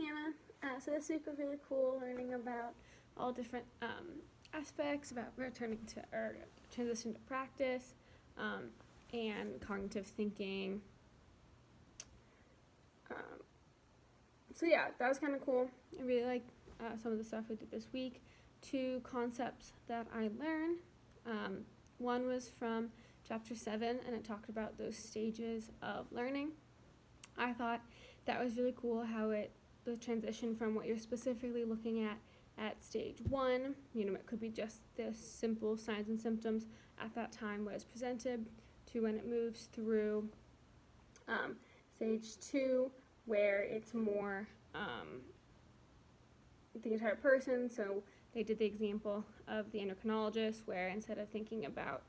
Hannah. So this week was really cool, learning about all different aspects about returning to or transition to practice and cognitive thinking. So yeah, that was kind of cool. I really like some of the stuff we did this week. 2 concepts that I learned. One was from chapter 7, and it talked about those stages of learning. I thought that was really cool how the transition from what you're specifically looking at stage 1, it could be just the simple signs and symptoms at that time was presented, to when it moves through stage 2, where it's more the entire person. So they did the example of the endocrinologist, where instead of thinking about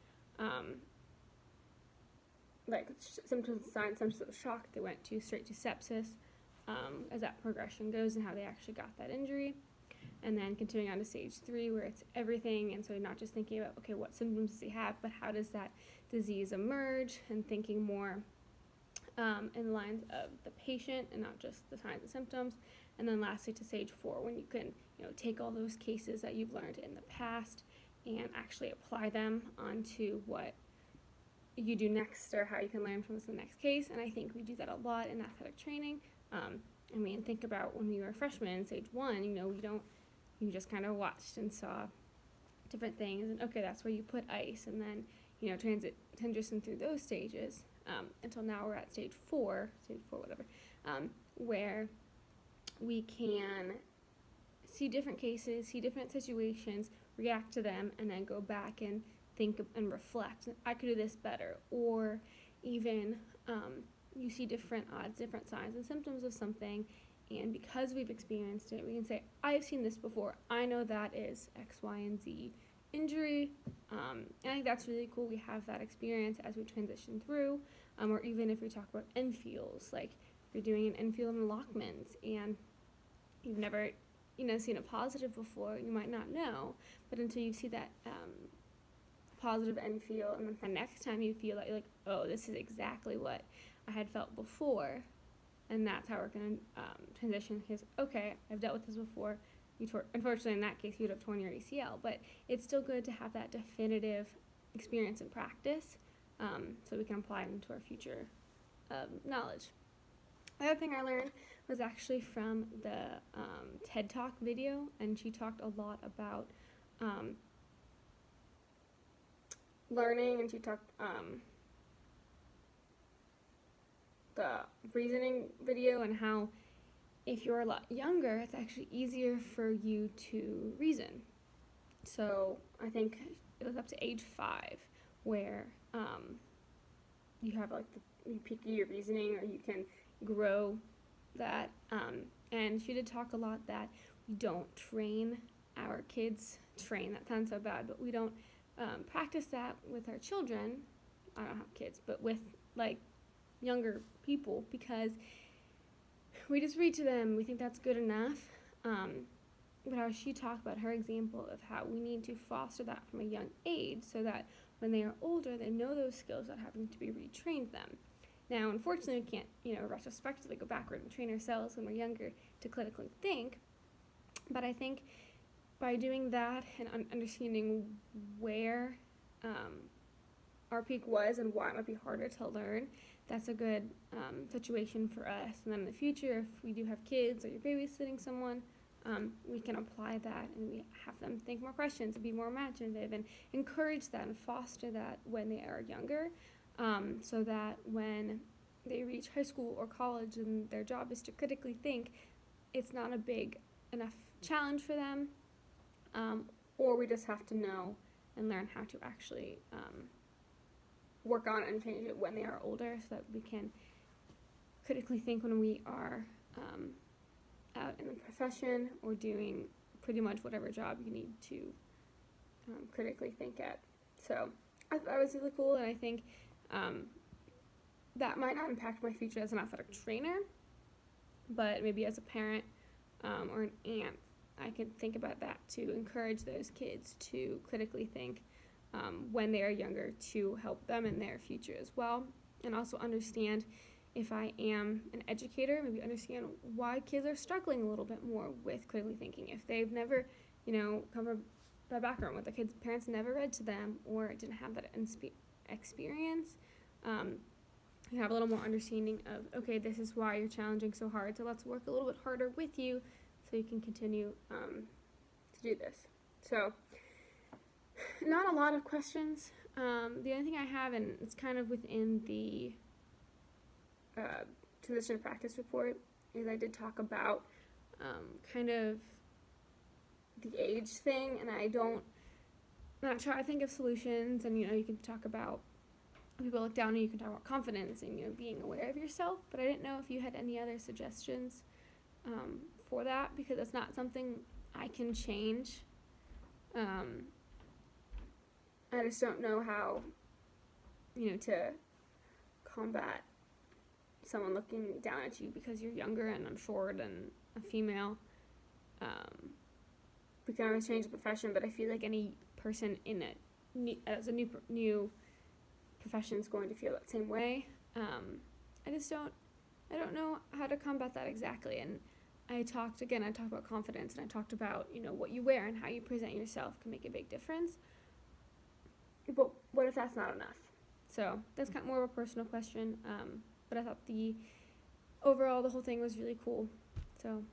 symptoms, signs, symptoms of shock, they went straight to sepsis as that progression goes, and how they actually got that injury. And then continuing on to stage 3, where it's everything, and so you're not just thinking about, okay, what symptoms does he have, but how does that disease emerge, and thinking more in the lines of the patient and not just the signs and symptoms. And then lastly to stage 4, when you can take all those cases that you've learned in the past and actually apply them onto what you do next, or how you can learn from this in the next case. And I think we do that a lot in athletic training. Think about when we were freshmen in stage 1, you just kind of watched and saw different things, and okay, that's where you put ice, and then transition through those stages until now we're at stage 4, where we can see different cases, see different situations, react to them, and then go back and think and reflect. I could do this better. Or even you see different odds, different signs and symptoms of something, and because we've experienced it, we can say, I've seen this before. I know that is X, Y, and Z injury. And I think that's really cool. We have that experience as we transition through. Or even if we talk about Enfields, like if you're doing an Enfield and Lockman's and you've never seen a positive before, you might not know, but until you see that positive Enfield, and then the next time you feel that, you're like, oh, this is exactly what I had felt before. And that's how we're going to transition, because, okay, I've dealt with this before. Unfortunately, in that case, you would have torn your ACL, but it's still good to have that definitive experience and practice, so we can apply it into our future knowledge. The other thing I learned was actually from the TED Talk video, and she talked a lot about learning, and she talked the reasoning video, and how if you're a lot younger, it's actually easier for you to reason. So I think it was up to age 5 where you have you peak your reasoning, or you can grow that. And she did talk a lot that we don't train our kids. That sounds so bad, but we don't practice that with our children. I don't have kids, but with younger people, because we just read to them, we think that's good enough. But how she talked about her example of how we need to foster that from a young age, so that when they are older, they know those skills without having to be retrained them. Now, unfortunately, we can't, retrospectively go backward and train ourselves when we're younger to critically think. But I think by doing that and understanding where our peak was and why it might be harder to learn, that's a good situation for us. And then in the future, if we do have kids or you're babysitting someone, we can apply that, and we have them think more questions and be more imaginative, and encourage that and foster that when they are younger, so that when they reach high school or college and their job is to critically think, it's not a big enough challenge for them, or we just have to know and learn how to actually work on it and change it when they are older, so that we can critically think when we are out in the profession or doing pretty much whatever job you need to critically think at. So I thought that was really cool, and I think that might not impact my future as an athletic trainer, but maybe as a parent or an aunt, I could think about that to encourage those kids to critically think when they are younger, to help them in their future as well, and also understand if I am an educator, maybe understand why kids are struggling a little bit more with critically thinking. If they've never, come from that background where their kids' parents never read to them or didn't have that experience, you have a little more understanding of, okay, this is why you're challenging so hard, so let's work a little bit harder with you so you can continue to do this. So, not a lot of questions. The only thing I have, and it's kind of within the transition to practice report, is I did talk about kind of the age thing, and I'm not trying to think of solutions, and you can talk about people look down, and you can talk about confidence and being aware of yourself, but I didn't know if you had any other suggestions for that, because it's not something I can change. I just don't know how to combat someone looking down at you because you're younger and I'm short and a female. We can always change the profession, but I feel like any person in it as a new profession is going to feel that same way. I don't know how to combat that exactly. And I talked about confidence, and I talked about what you wear and how you present yourself can make a big difference. But what if that's not enough? So that's kind of more of a personal question. But I thought the whole thing was really cool. So